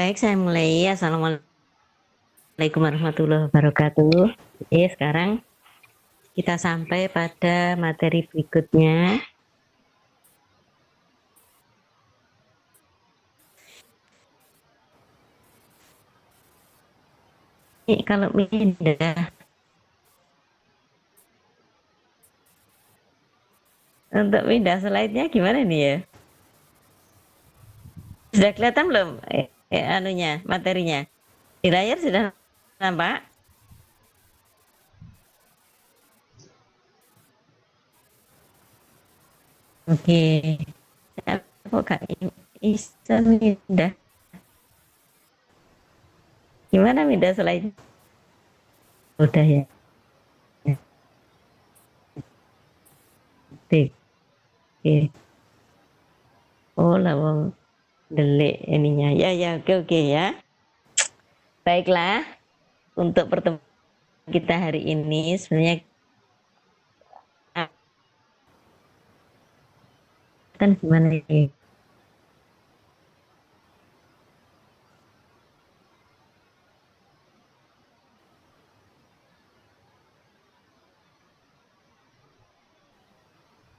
Baik, saya mulai. Assalamualaikum warahmatullahi wabarakatuh. Sekarang kita sampai pada materi berikutnya. Ini kalau pindah, untuk pindah slide-nya gimana nih ya? Sudah kelihatan belum? Anunya, materinya. Di layar sudah nampak? Oke. Kok gak bisa pindah? Gimana pindah slide? Udah ya. Oke. Oh, lawang delik ininya. Ya, oke ya. Baiklah, untuk pertemuan kita hari ini sebenarnya kan gimana nih?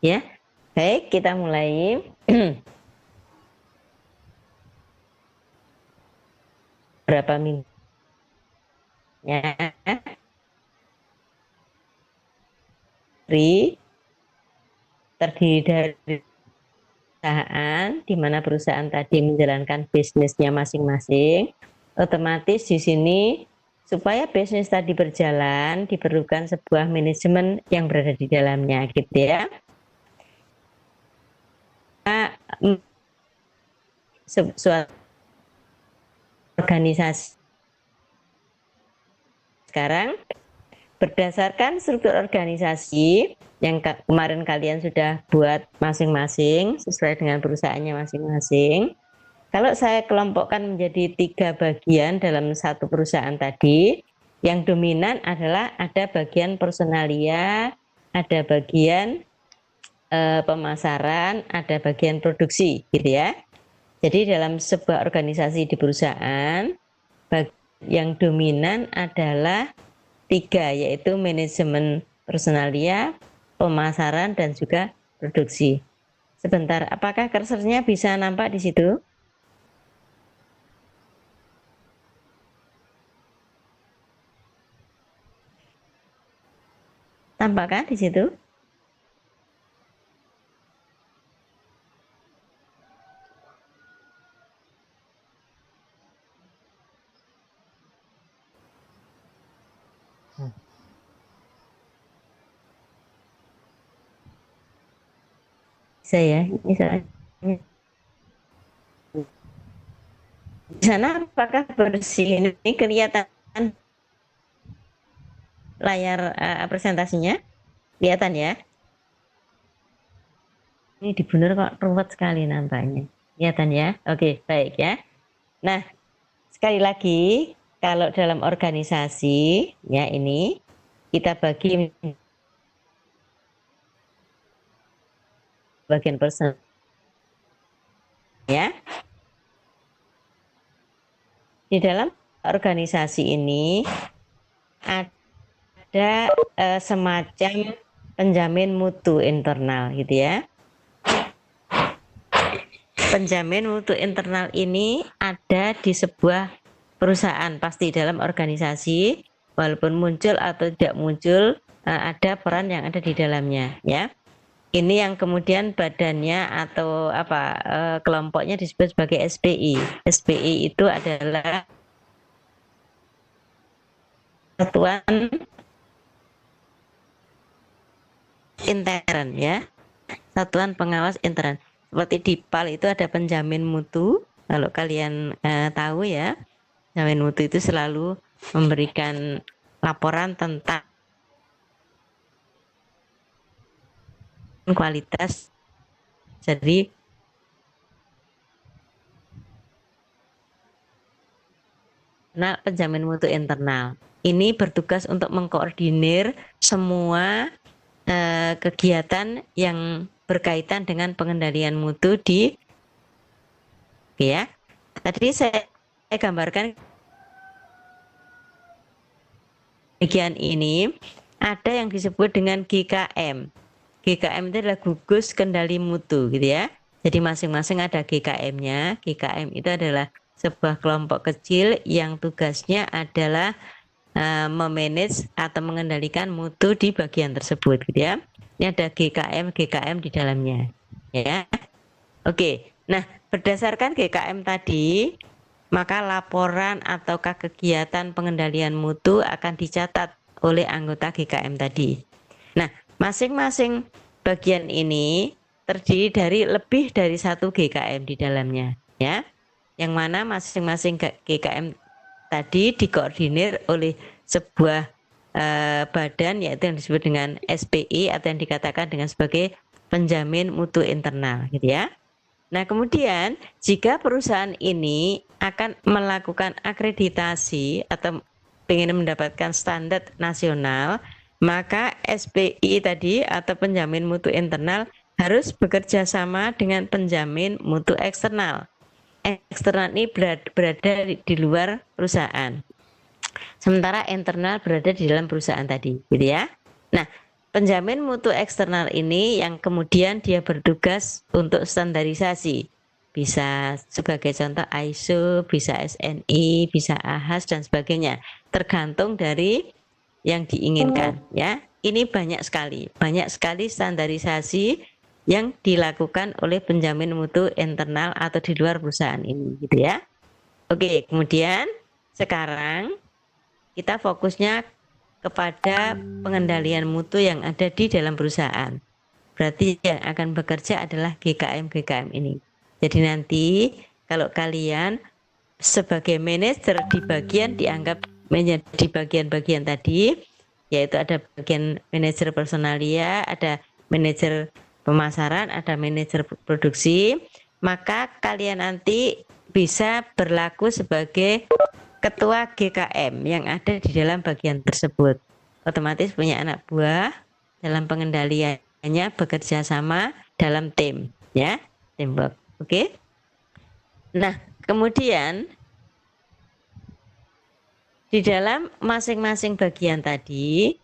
Ya, baik, kita mulai. Berapa minggu terdiri dari perusahaan, di mana perusahaan tadi menjalankan bisnisnya masing-masing. Otomatis di sini supaya bisnis tadi berjalan diperlukan sebuah manajemen yang berada di dalamnya, gitu ya. Suatu organisasi sekarang berdasarkan struktur organisasi yang kemarin kalian sudah buat masing-masing sesuai dengan perusahaannya masing-masing. Kalau saya kelompokkan menjadi 3 bagian dalam satu perusahaan tadi, yang dominan adalah ada bagian personalia, ada bagian pemasaran, ada bagian produksi, gitu ya. Jadi dalam sebuah organisasi di perusahaan, yang dominan adalah 3, yaitu manajemen personalia, pemasaran, dan juga produksi. Sebentar, apakah kursornya bisa nampak di situ? Tampakkah di situ? Saya misalnya di sana apakah bersih? Ini kelihatan layar presentasinya? Kelihatan ya? Ini di bener kok ruwet sekali nampaknya. Kelihatan ya? Oke, baik ya. Nah, sekali lagi kalau dalam organisasi ya ini kita bagi bagian person ya. Di dalam organisasi ini ada semacam penjamin mutu internal gitu ya. Penjamin mutu internal ini ada di sebuah perusahaan, pasti dalam organisasi, walaupun muncul atau tidak muncul ada peran yang ada di dalamnya ya. Ini yang kemudian badannya atau kelompoknya disebut sebagai SPI. SPI itu adalah satuan intern ya, satuan pengawas intern. Seperti di PAL itu ada penjamin mutu, kalau kalian tahu ya, penjamin mutu itu selalu memberikan laporan tentang kualitas. Jadi penjamin mutu internal ini bertugas untuk mengkoordinir semua kegiatan yang berkaitan dengan pengendalian mutu di ya. Tadi saya gambarkan bagian ini ada yang disebut dengan GKM. GKM itu adalah gugus kendali mutu gitu ya. Jadi masing-masing ada GKM-nya. GKM itu adalah sebuah kelompok kecil yang tugasnya adalah memanage atau mengendalikan mutu di bagian tersebut gitu ya. Ini ada GKM di dalamnya ya. Oke. Nah, berdasarkan GKM tadi, maka laporan ataukah kegiatan pengendalian mutu akan dicatat oleh anggota GKM tadi. Nah, masing-masing bagian ini terdiri dari lebih dari satu GKM di dalamnya ya. Yang mana masing-masing GKM tadi dikoordinir oleh sebuah badan, yaitu yang disebut dengan SPI atau yang dikatakan dengan sebagai penjamin mutu internal gitu ya. Nah, kemudian jika perusahaan ini akan melakukan akreditasi atau ingin mendapatkan standar nasional, maka SPI tadi atau penjamin mutu internal harus bekerja sama dengan penjamin mutu eksternal. Eksternal ini berada di luar perusahaan, sementara internal berada di dalam perusahaan tadi, gitu ya. Nah, penjamin mutu eksternal ini yang kemudian dia bertugas untuk standarisasi, bisa sebagai contoh ISO, bisa SNI, bisa AHAS dan sebagainya, tergantung dari yang diinginkan ya. Ini banyak sekali standarisasi yang dilakukan oleh penjamin mutu internal atau di luar perusahaan ini gitu ya. Oke, kemudian sekarang kita fokusnya kepada pengendalian mutu yang ada di dalam perusahaan. Berarti yang akan bekerja adalah GKM ini. Jadi nanti kalau kalian sebagai manajer di bagian dianggap menjadi bagian-bagian tadi, yaitu ada bagian manajer personalia, ada manajer pemasaran, ada manajer produksi, maka kalian nanti bisa berlaku sebagai ketua GKM yang ada di dalam bagian tersebut. Otomatis punya anak buah, dalam pengendaliannya bekerja sama dalam tim ya, teamwork. Oke. Nah, kemudian di dalam masing-masing bagian tadi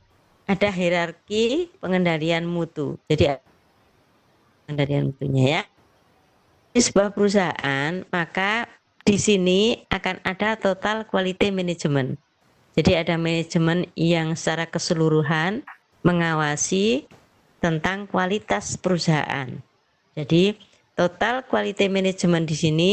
ada hierarki pengendalian mutu. Jadi pengendalian mutunya ya. Di sebuah perusahaan, maka di sini akan ada total quality management. Jadi ada manajemen yang secara keseluruhan mengawasi tentang kualitas perusahaan. Jadi total quality management di sini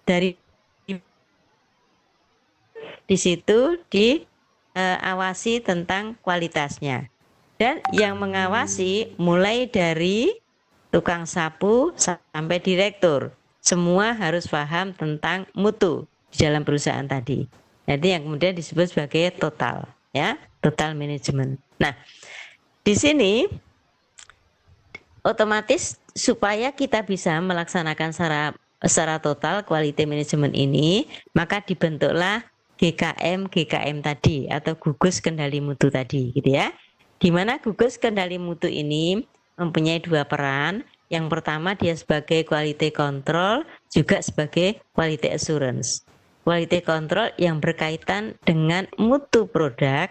dari di situ diawasi tentang kualitasnya. Dan yang mengawasi mulai dari tukang sapu sampai direktur, semua harus paham tentang mutu di dalam perusahaan tadi. Jadi yang kemudian disebut sebagai total, ya, total management. Nah, di sini otomatis supaya kita bisa melaksanakan secara total quality management ini, maka dibentuklah GKM tadi atau gugus kendali mutu tadi, gitu ya. Di mana gugus kendali mutu ini mempunyai dua peran. Yang pertama dia sebagai quality control, juga sebagai quality assurance. Quality control yang berkaitan dengan mutu produk,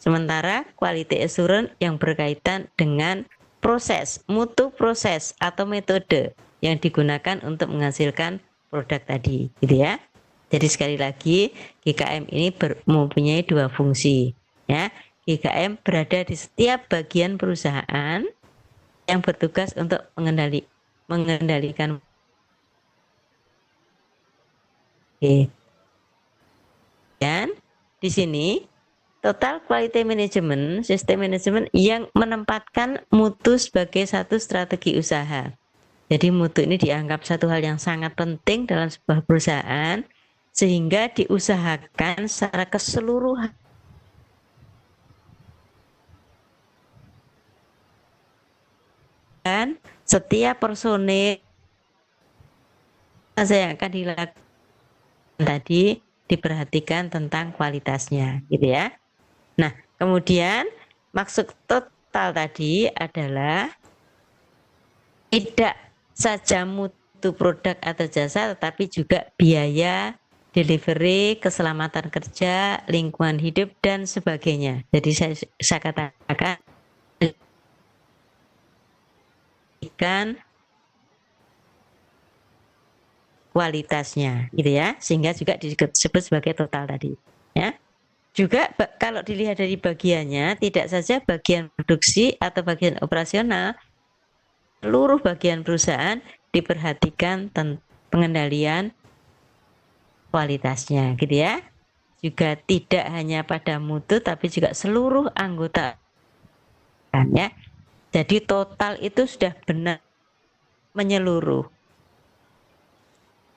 sementara quality assurance yang berkaitan dengan proses, mutu proses atau metode yang digunakan untuk menghasilkan produk tadi, gitu ya. Jadi sekali lagi GKM ini mempunyai dua fungsi, ya. GKM berada di setiap bagian perusahaan yang bertugas untuk mengendalikan. Oke. Dan di sini total quality management, sistem manajemen yang menempatkan mutu sebagai satu strategi usaha. Jadi mutu ini dianggap satu hal yang sangat penting dalam sebuah perusahaan, sehingga diusahakan secara keseluruhan dan setiap personil yang akan dilakukan tadi diperhatikan tentang kualitasnya, gitu ya. Nah, kemudian maksud total tadi adalah Tidak saja mutu produk atau jasa, tetapi juga biaya delivery, keselamatan kerja, lingkungan hidup, dan sebagainya. Jadi saya katakan ikan kualitasnya, gitu ya, sehingga juga disebut sebagai total tadi. Ya, juga kalau dilihat dari bagiannya, tidak saja bagian produksi atau bagian operasional, seluruh bagian perusahaan diperhatikan pengendalian kualitasnya, gitu ya. Juga tidak hanya pada mutu, tapi juga seluruh anggota, ya. Jadi total itu sudah benar menyeluruh.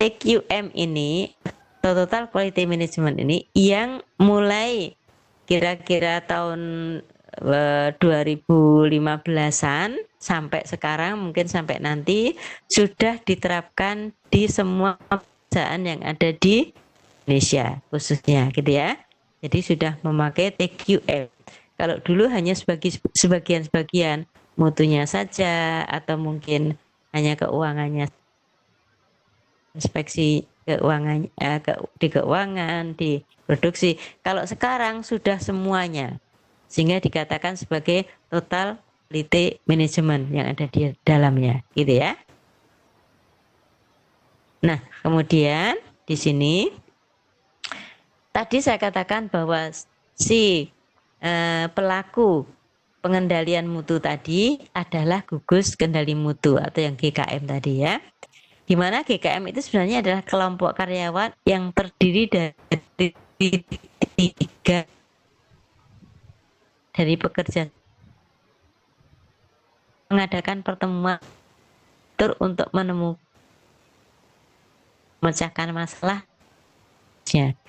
TQM ini, Total Quality Management ini, yang mulai kira-kira tahun 2015-an sampai sekarang, mungkin sampai nanti, sudah diterapkan di semua perusahaan yang ada di Indonesia khususnya, gitu ya. Jadi sudah memakai TQM. Kalau dulu hanya sebagian-sebagian, mutunya saja, atau mungkin hanya keuangannya, inspeksi keuangan, di keuangan, di produksi. Kalau sekarang sudah semuanya, sehingga dikatakan sebagai total quality management yang ada di dalamnya, gitu ya. Nah, kemudian di sini tadi saya katakan bahwa si pelaku pengendalian mutu tadi adalah gugus kendali mutu atau yang GKM tadi, ya. Di mana GKM itu sebenarnya adalah kelompok karyawan yang terdiri dari tiga, dari pekerja, mengadakan pertemuan untuk menemukan, memecahkan masalah. GKM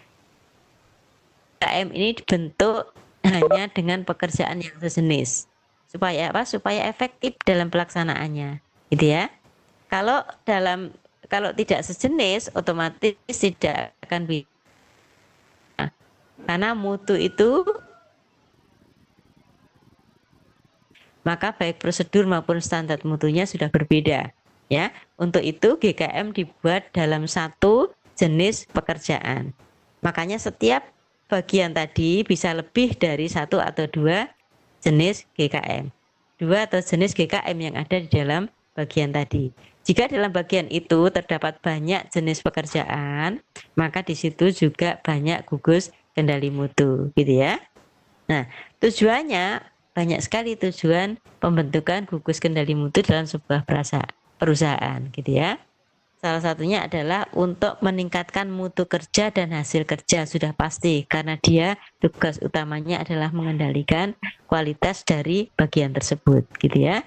ini dibentuk hanya dengan pekerjaan yang sejenis, supaya apa? Supaya efektif dalam pelaksanaannya, gitu ya. Kalau tidak sejenis, otomatis tidak akan bisa, karena mutu itu, maka baik prosedur maupun standar mutunya sudah berbeda, ya. Untuk itu GKM dibuat dalam satu jenis pekerjaan. Makanya setiap bagian tadi bisa lebih dari satu atau dua jenis GKM. Dua atau jenis GKM yang ada di dalam bagian tadi. Jika dalam bagian itu terdapat banyak jenis pekerjaan, maka di situ juga banyak gugus kendali mutu, gitu ya. Nah, tujuannya banyak sekali, tujuan pembentukan gugus kendali mutu dalam sebuah perusahaan, gitu ya. Salah satunya adalah untuk meningkatkan mutu kerja dan hasil kerja, sudah pasti, karena dia tugas utamanya adalah mengendalikan kualitas dari bagian tersebut, gitu ya.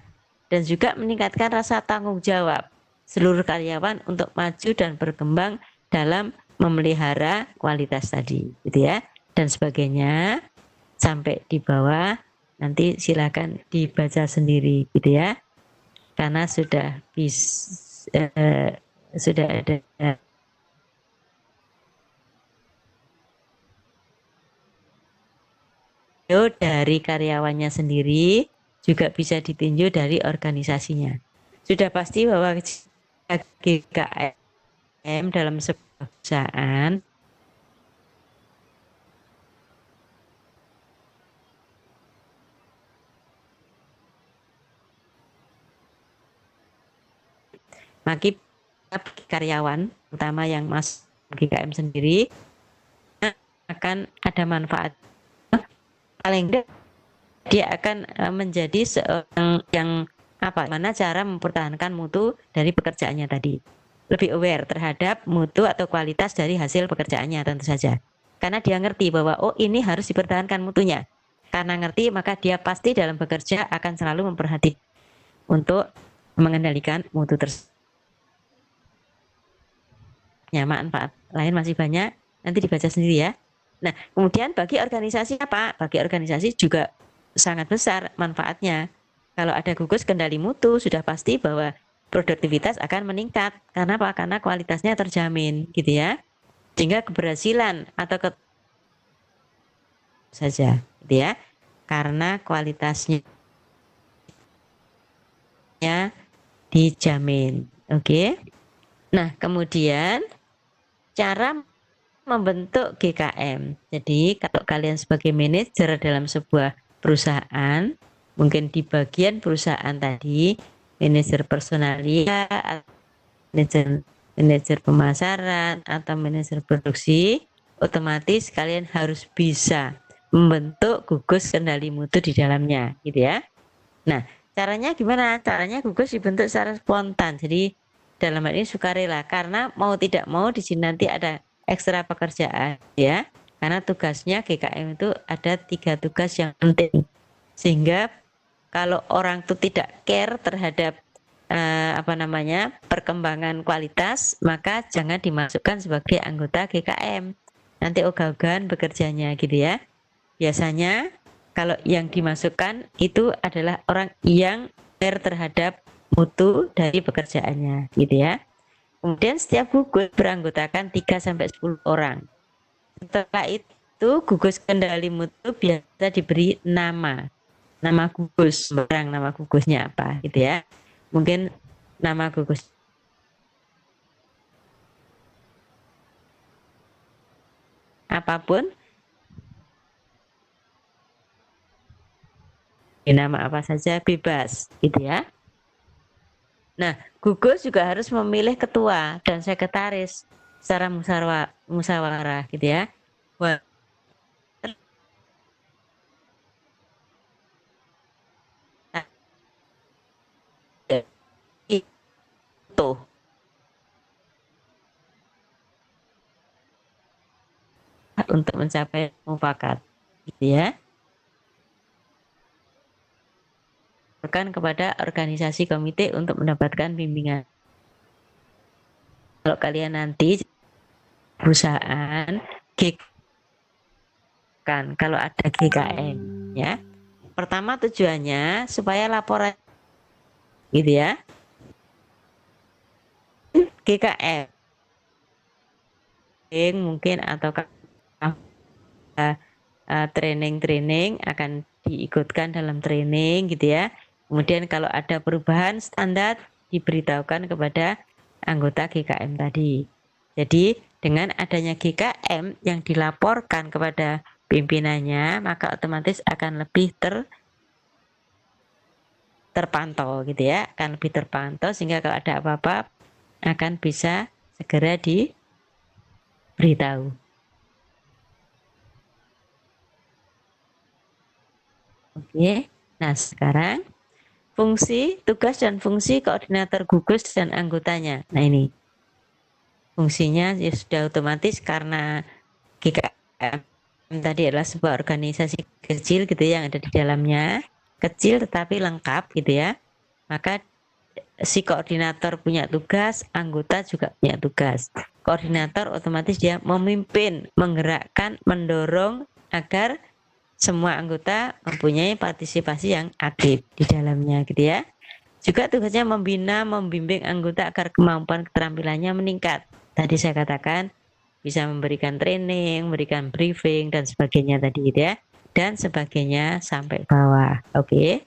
Dan juga meningkatkan rasa tanggung jawab seluruh karyawan untuk maju dan berkembang dalam memelihara kualitas tadi, gitu ya. Dan sebagainya sampai di bawah, nanti silakan dibaca sendiri, gitu ya. Karena sudah ada dari karyawannya sendiri, juga bisa ditinjau dari organisasinya. Sudah pasti bahwa GKM dalam sebuah perusahaan bagi karyawan, terutama yang masuk GKM sendiri, akan ada manfaat. Paling tidak dia akan menjadi seorang yang mana cara mempertahankan mutu dari pekerjaannya tadi. Lebih aware terhadap mutu atau kualitas dari hasil pekerjaannya, tentu saja. Karena dia ngerti bahwa oh, ini harus dipertahankan mutunya. Karena ngerti, maka dia pasti dalam bekerja akan selalu memperhatikan untuk mengendalikan mutu tersebut. Manfaat lain masih banyak, nanti dibaca sendiri ya. Nah, kemudian bagi organisasi apa? Bagi organisasi juga sangat besar manfaatnya. Kalau ada gugus kendali mutu, sudah pasti bahwa produktivitas akan meningkat. Karena apa? Karena kualitasnya terjamin, gitu ya. Sehingga keberhasilan atau saja, gitu ya. Karena kualitasnya dijamin. Oke. Nah, kemudian cara membentuk GKM. Jadi kalau kalian sebagai manajer dalam sebuah perusahaan, mungkin di bagian perusahaan tadi, manajer personalia, manajer pemasaran, atau manajer produksi, otomatis kalian harus bisa membentuk gugus kendali mutu di dalamnya, gitu ya. Nah, caranya gimana? Caranya gugus dibentuk secara spontan. Jadi dalam hal ini sukarela, karena mau tidak mau di sini nanti ada ekstra pekerjaan ya. Karena tugasnya GKM itu ada 3 tugas yang penting. Sehingga kalau orang itu tidak care terhadap perkembangan kualitas, maka jangan dimasukkan sebagai anggota GKM. Nanti ogah-ogahan bekerjanya gitu ya. Biasanya kalau yang dimasukkan itu adalah orang yang care terhadap mutu dari pekerjaannya gitu ya. Kemudian setiap gugus beranggotakan 3-10 orang. Setelah itu gugus kendali mutu biasa diberi nama gugus, barang nama gugusnya apa gitu ya. Mungkin nama gugus apapun, nama apa saja bebas gitu ya. Nah, gugus juga harus memilih ketua dan sekretaris secara musyawarah gitu ya. Wah, itu untuk mencapai mufakat gitu ya. Kepada organisasi komite untuk mendapatkan bimbingan. Kalau kalian nanti perusahaan kan kalau ada GKM ya. Pertama tujuannya supaya laporan gitu ya. GKM mungkin atau training akan diikutkan dalam training gitu ya. Kemudian kalau ada perubahan standar diberitahukan kepada anggota GKM tadi. Jadi dengan adanya GKM yang dilaporkan kepada pimpinannya, maka otomatis akan lebih terpantau gitu ya, akan lebih terpantau sehingga kalau ada apa-apa akan bisa segera diberitahu. Oke, nah sekarang fungsi, tugas dan fungsi koordinator gugus dan anggotanya. Nah ini fungsinya ya sudah otomatis karena GKM tadi adalah sebuah organisasi kecil gitu ya, yang ada di dalamnya, kecil tetapi lengkap gitu ya. Maka si koordinator punya tugas, anggota juga punya tugas. Koordinator otomatis dia memimpin, menggerakkan, mendorong agar semua anggota mempunyai partisipasi yang aktif di dalamnya gitu ya. Juga tugasnya membina, membimbing anggota agar kemampuan keterampilannya meningkat. Tadi saya katakan bisa memberikan training, memberikan briefing dan sebagainya tadi gitu ya. Dan sebagainya sampai bawah. Oke.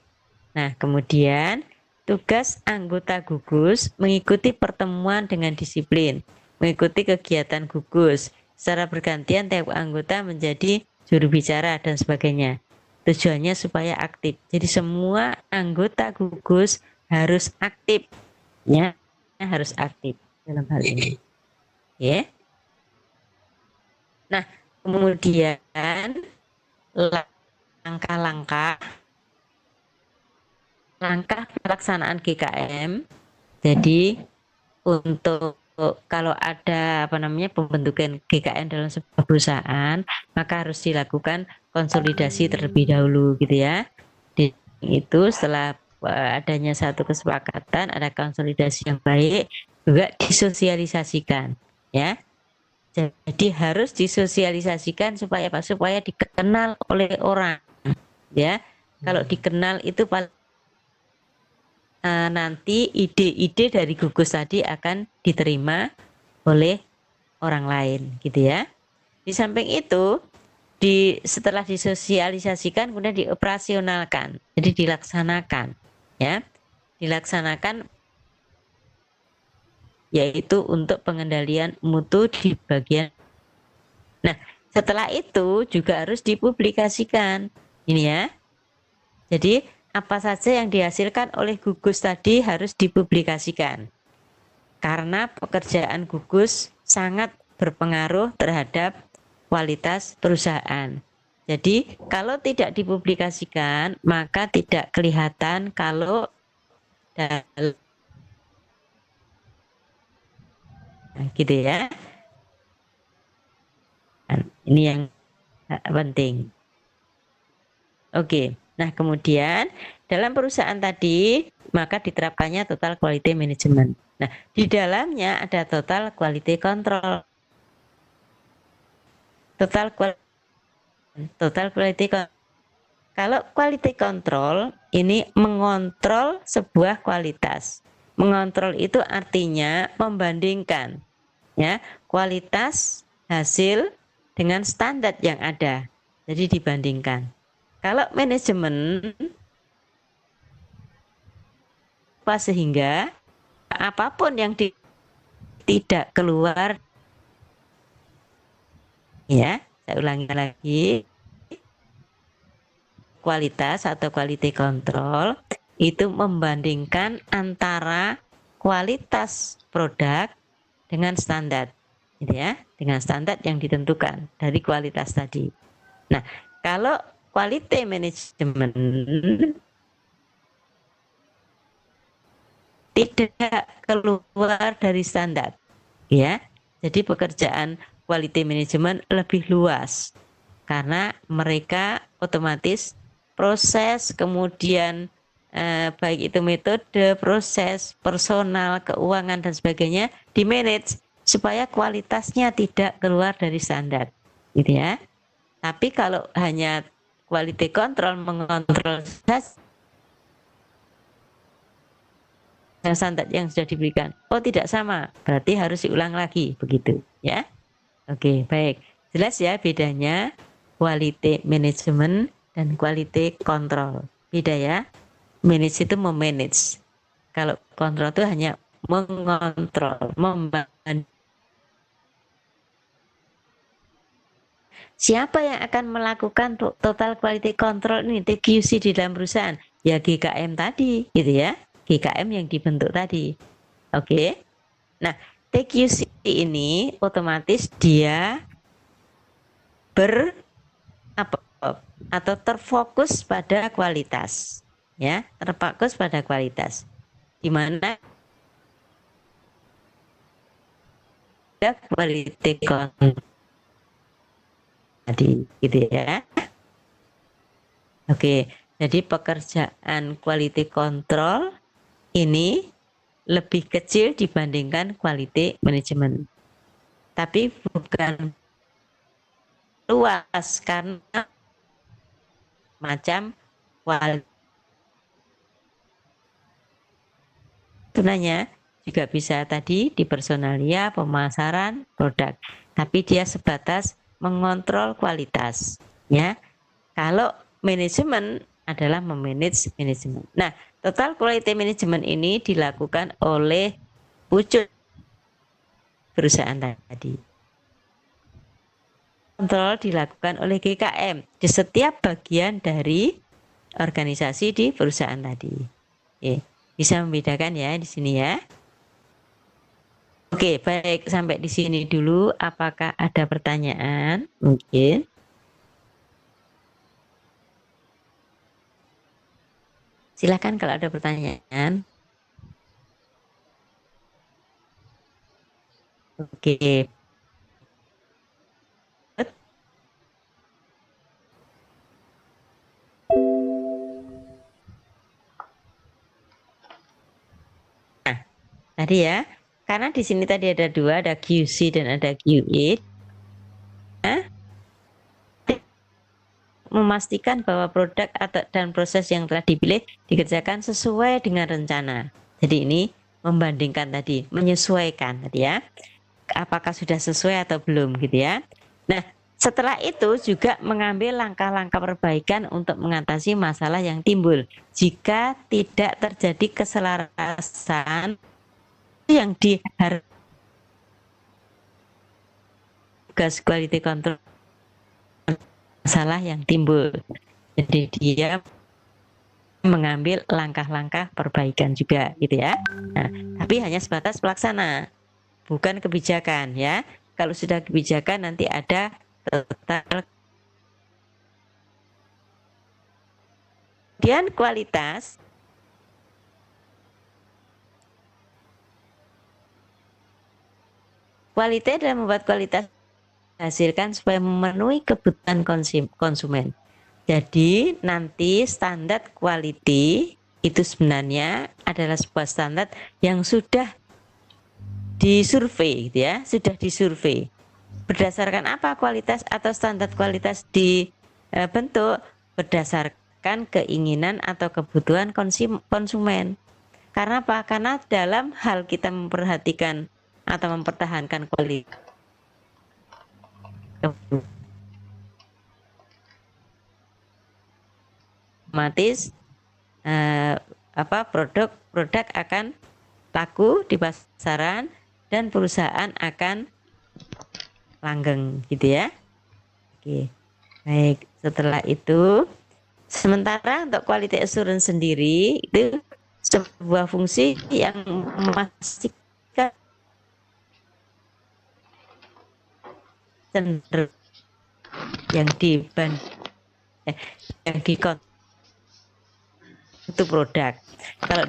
Nah, kemudian tugas anggota gugus mengikuti pertemuan dengan disiplin, mengikuti kegiatan gugus. Secara bergantian tiap anggota menjadi juru bicara dan sebagainya. Tujuannya supaya aktif. Jadi semua anggota gugus harus aktif, ya, harus aktif dalam hal ini. Ya. Nah, kemudian langkah-langkah pelaksanaan GKM. Jadi untuk kalau ada pembentukan GKM dalam sebuah perusahaan, maka harus dilakukan konsolidasi terlebih dahulu gitu ya. Itu setelah adanya satu kesepakatan, ada konsolidasi yang baik, juga disosialisasikan ya. Jadi harus disosialisasikan supaya dikenal oleh orang ya. Kalau dikenal itu nanti ide-ide dari gugus tadi akan diterima oleh orang lain gitu ya. Di samping itu setelah disosialisasikan kemudian dioperasionalkan, jadi dilaksanakan ya, dilaksanakan yaitu untuk pengendalian mutu di bagian. Nah, setelah itu juga harus dipublikasikan. Ini ya. Jadi, apa saja yang dihasilkan oleh gugus tadi harus dipublikasikan. Karena pekerjaan gugus sangat berpengaruh terhadap kualitas perusahaan. Jadi, kalau tidak dipublikasikan, maka tidak kelihatan kalau dalam, gitu ya. Ini yang penting. Oke, nah kemudian dalam perusahaan tadi maka diterapkannya total quality management. Nah, di dalamnya ada total quality control. Total quality control. Kalau quality control ini mengontrol sebuah kualitas. Mengontrol itu artinya membandingkan ya kualitas hasil dengan standar yang ada. Jadi dibandingkan. Kalau manajemen sehingga apapun yang tidak keluar, ya saya ulangi lagi, kualitas atau quality control itu membandingkan antara kualitas produk dengan standar, gitu ya, dengan standar yang ditentukan dari kualitas tadi. Nah, kalau quality management tidak keluar dari standar, ya. Jadi pekerjaan quality management lebih luas karena mereka otomatis proses, kemudian baik itu metode, proses, personal, keuangan dan sebagainya di manage supaya kualitasnya tidak keluar dari standar, gitu ya. Tapi kalau hanya quality control mengontrol standar yang sudah diberikan, oh tidak sama, berarti harus diulang lagi, begitu ya. Oke, baik, jelas ya bedanya quality management dan quality control, beda ya. Manage itu memanage, kalau kontrol itu hanya mengontrol, membantu. Siapa yang akan melakukan total quality control ini, TQC di dalam perusahaan? Ya GKM tadi, gitu ya. GKM yang dibentuk tadi. Oke. Nah, TQC ini otomatis dia atau terfokus pada kualitas, ya, terfokus pada kualitas. Di mana ada quality control tadi, gitu ya. Oke, jadi pekerjaan quality control ini lebih kecil dibandingkan quality management. Tapi bukan luas karena macam kualitas. Sebenarnya juga bisa tadi di personalia, pemasaran, produk. Tapi dia sebatas mengontrol kualitas, ya. Kalau manajemen adalah memanage manajemen. Nah, total quality management ini dilakukan oleh pucuk perusahaan tadi. Kontrol dilakukan oleh GKM di setiap bagian dari organisasi di perusahaan tadi. Oke, bisa membedakan ya di sini ya. Oke, baik, sampai di sini dulu. Apakah ada pertanyaan? Mungkin. Silakan kalau ada pertanyaan. Oke. Nah, tadi ya, karena di sini tadi ada dua, ada QC dan ada QA. Memastikan bahwa produk atau dan proses yang telah dipilih dikerjakan sesuai dengan rencana. Jadi ini membandingkan tadi, menyesuaikan tadi ya. Apakah sudah sesuai atau belum gitu ya. Nah, setelah itu juga mengambil langkah-langkah perbaikan untuk mengatasi masalah yang timbul. Jika tidak terjadi keselarasan yang diharapkan tugas quality control masalah yang timbul. Jadi dia mengambil langkah-langkah perbaikan juga gitu ya. Nah, tapi hanya sebatas pelaksana, bukan kebijakan ya. Kalau sudah kebijakan nanti ada total. Kemudian kualitas adalah membuat kualitas hasilkan supaya memenuhi kebutuhan konsumen. Jadi nanti standar quality itu sebenarnya adalah sebuah standar yang sudah disurvei gitu ya, sudah disurvei. Berdasarkan apa kualitas atau standar kualitas dibentuk? Berdasarkan keinginan atau kebutuhan konsumen. Karena apa? Karena dalam hal kita memperhatikan atau mempertahankan kualitas otomatis produk akan laku di pasaran dan perusahaan akan langgeng gitu ya. Oke. Baik, setelah itu sementara untuk quality assurance sendiri itu sebuah fungsi yang memastikan cenderung yang untuk produk. Kalau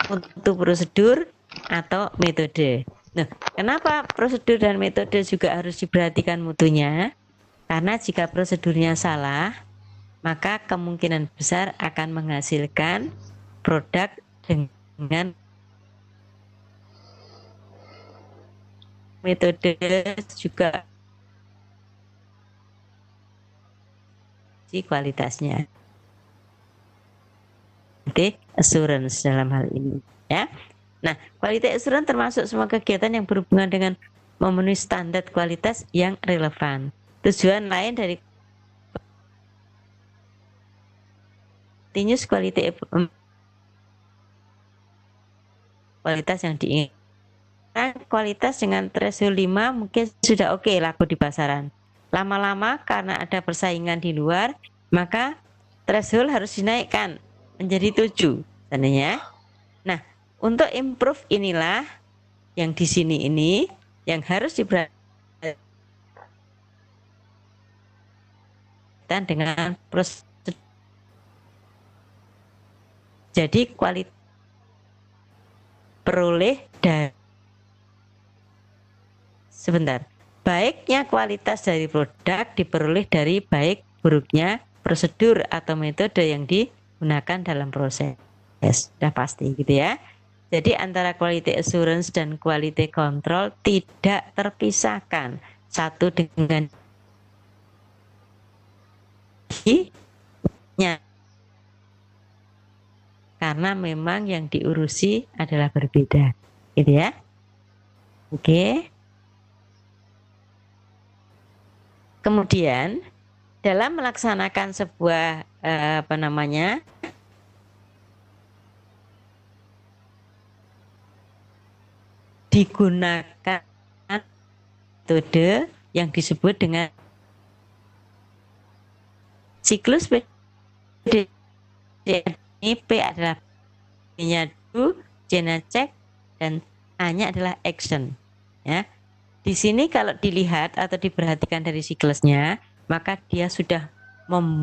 untuk prosedur atau metode. Nah, kenapa prosedur dan metode juga harus diperhatikan mutunya? Karena jika prosedurnya salah, maka kemungkinan besar akan menghasilkan produk dengan metode juga kualitasnya. Oke, assurance dalam hal ini ya. Nah, quality assurance termasuk semua kegiatan yang berhubungan dengan memenuhi standar kualitas yang relevan. Tujuan lain dari continuous quality kualitas yang diinginkan, kualitas dengan threshold 5 mungkin sudah oke laku di pasaran. Lama-lama karena ada persaingan di luar, maka threshold harus dinaikkan menjadi 7 sebenarnya. Nah, untuk improve inilah yang di sini ini yang harus diperhatikan dengan proses. Jadi kualitas peroleh dari baiknya kualitas dari produk diperoleh dari baik buruknya prosedur atau metode yang digunakan dalam proses. Sudah pasti gitu ya. Jadi antara quality assurance dan quality control tidak terpisahkan satu dengan karena memang yang diurusi adalah berbeda, gitu ya. Oke. Kemudian dalam melaksanakan sebuah digunakan metode yang disebut dengan siklus PDCA. Ini P adalah P-nya do, J-nya check, dan A-nya adalah action. Ya, di sini kalau dilihat atau diperhatikan dari siklusnya, maka dia sudah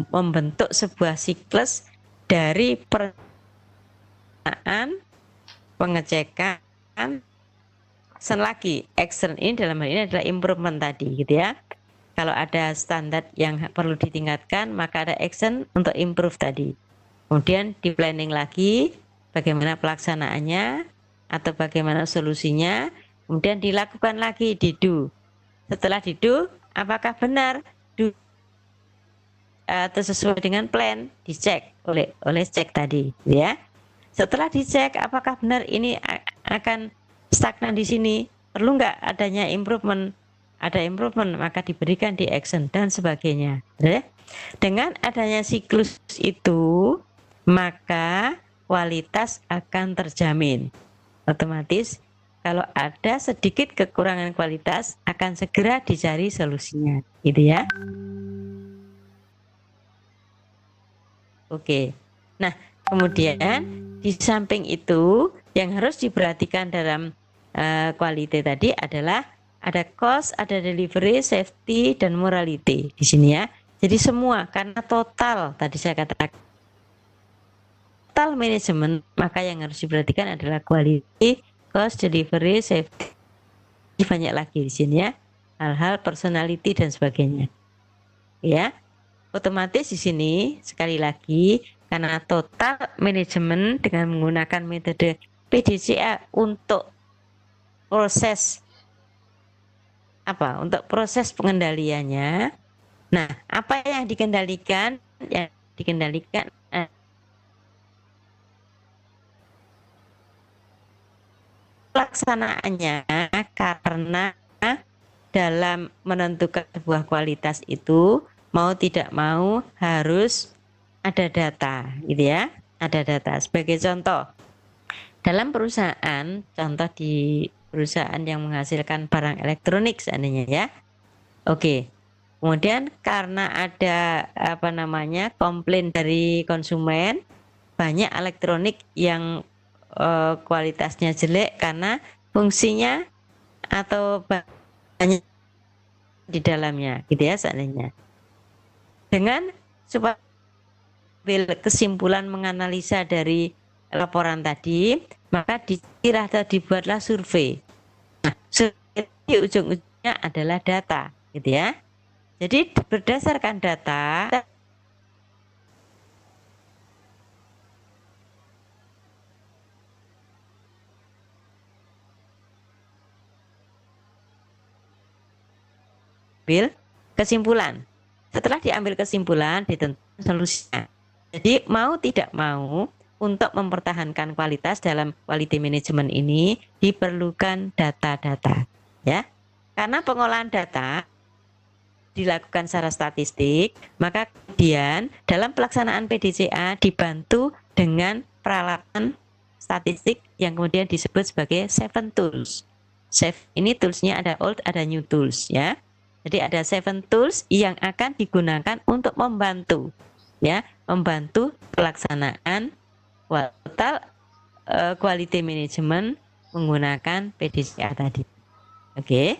membentuk sebuah siklus dari perencanaan, pengecekan, lagi action ini dalam hal ini adalah improvement tadi, gitu ya. Kalau ada standar yang perlu ditingkatkan, maka ada action untuk improve tadi. Kemudian di planning lagi bagaimana pelaksanaannya atau bagaimana solusinya, kemudian dilakukan lagi di do. Setelah di do, apakah benar do atau sesuai dengan plan, dicek oleh cek tadi ya. Setelah dicek apakah benar ini akan stagnan di sini, perlu nggak adanya improvement, ada improvement maka diberikan di action dan sebagainya. Dengan adanya siklus itu maka kualitas akan terjamin. Otomatis kalau ada sedikit kekurangan kualitas akan segera dicari solusinya, gitu ya. Oke. Nah, kemudian di samping itu yang harus diperhatikan dalam quality tadi adalah ada cost, ada delivery, safety, dan morality di sini ya. Jadi semua karena total tadi saya katakan total manajemen, maka yang harus diperhatikan adalah quality, cost, delivery, safety, banyak lagi di sini ya, hal-hal personality dan sebagainya. Ya, otomatis di sini sekali lagi karena total manajemen dengan menggunakan metode PDCA untuk proses apa? Untuk proses pengendaliannya. Nah, apa yang dikendalikan? Yang dikendalikan pelaksanaannya karena dalam menentukan sebuah kualitas itu mau tidak mau harus ada data, gitu ya. Ada data. Sebagai contoh, dalam perusahaan, contoh di perusahaan yang menghasilkan barang elektronik seandainya ya. Oke. Kemudian karena ada apa namanya komplain dari konsumen, banyak elektronik yang kualitasnya jelek karena fungsinya atau banyak di dalamnya, gitu ya seandainya. Dengan supaya kesimpulan menganalisa dari laporan tadi, maka dikira atau dibuatlah survei. Nah, survei ujung-ujungnya adalah data, gitu ya. Jadi berdasarkan data, ambil kesimpulan. Setelah diambil kesimpulan, ditentukan solusinya. Jadi mau tidak mau untuk mempertahankan kualitas dalam quality management ini diperlukan data-data, ya. Karena pengolahan data dilakukan secara statistik, maka kemudian dalam pelaksanaan PDCA dibantu dengan peralatan statistik yang kemudian disebut sebagai seven tools. Ini toolsnya ada old, ada new tools ya. Jadi ada seven tools yang akan digunakan untuk membantu ya, membantu pelaksanaan total quality management menggunakan PDCA tadi. Oke.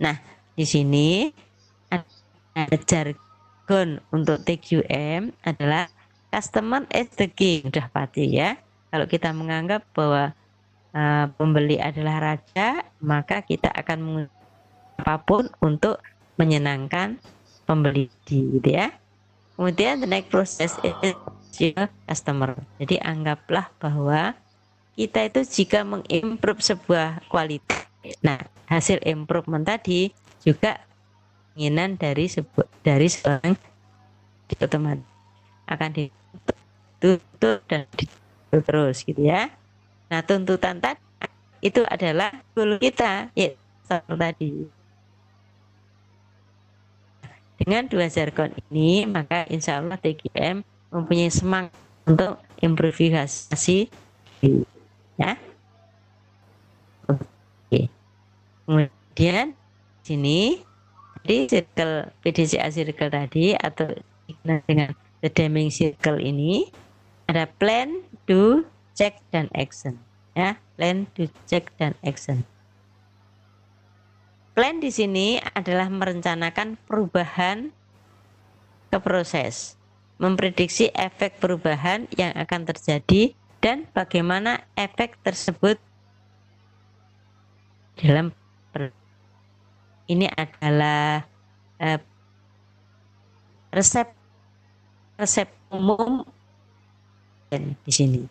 Nah, di sini ada jargon untuk TQM adalah customer is the king, udah pasti ya. Kalau kita menganggap bahwa pembeli adalah raja, maka kita akan menggunakan apapun untuk menyenangkan pembeli, gitu ya. Kemudian the next process is your customer. Jadi anggaplah bahwa kita itu jika mengimprove sebuah kualitas, nah hasil improvement tadi juga keinginan dari seorang otomatis akan ditutup dan ditutup terus, gitu ya. Nah tuntutan tadi itu adalah goal kita, ya tadi. Dengan dua jargon ini, maka insya Allah TQM mempunyai semangat untuk improvisasi, ya. Oke. Kemudian sini di circle PDCA circle tadi atau dengan the Deming circle ini ada plan, do, check, dan action. Ya, plan, do, check, dan action. Plan di sini adalah merencanakan perubahan ke proses, memprediksi efek perubahan yang akan terjadi dan bagaimana efek tersebut dalam ini adalah resep umum di sini.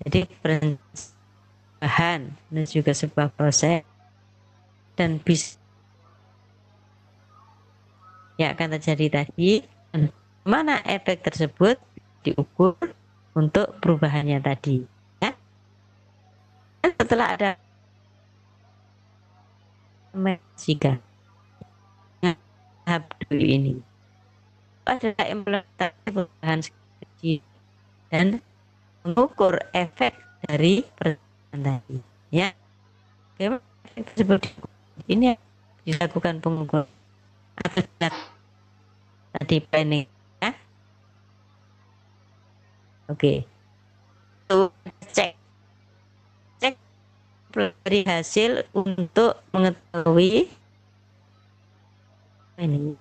Jadi perubahan dan juga sebuah proses dan bisa yang akan terjadi tadi, dan mana efek tersebut diukur untuk perubahannya tadi. Ya. Dan setelah ada jika tahap dulu ini adalah implementasi perubahan kecil dan mengukur efek dari perubahan tadi. Ya. bagaimana tersebut ini dilakukan pengukur atau tadi planning ya. Oke, itu cek cek dari hasil untuk mengetahui ini.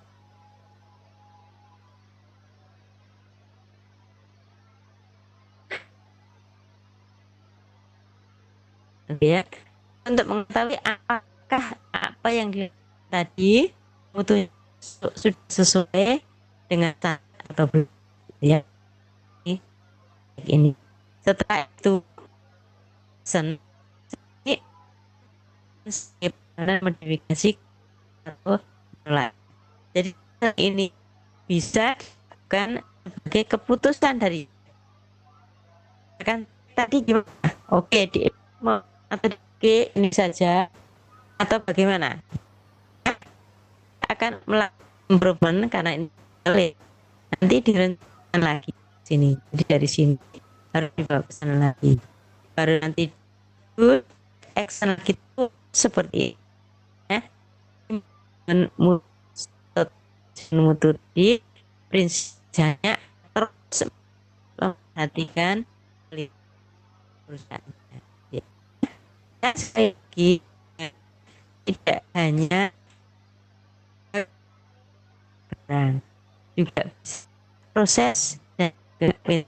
Oke ya, untuk mengetahui apakah apa yang tadi mutu sudah sesuai dengan atau belum ya. Ini setelah itu ini modifikasi atau menolak. Jadi ini bisa bukan sebagai keputusan dari kan tadi gimana? Oke, di atau di ini saja atau bagaimana? Akan melakukan improvement karena ini nanti direncanakan lagi sini. Jadi dari sini harus dibawa ke sana lagi. Baru nanti itu action lagi itu seperti ya. Menutupi prinsipnya terus memperhatikan perusahaannya. Ya, sekali lagi tidak hanya barang, juga proses dan juga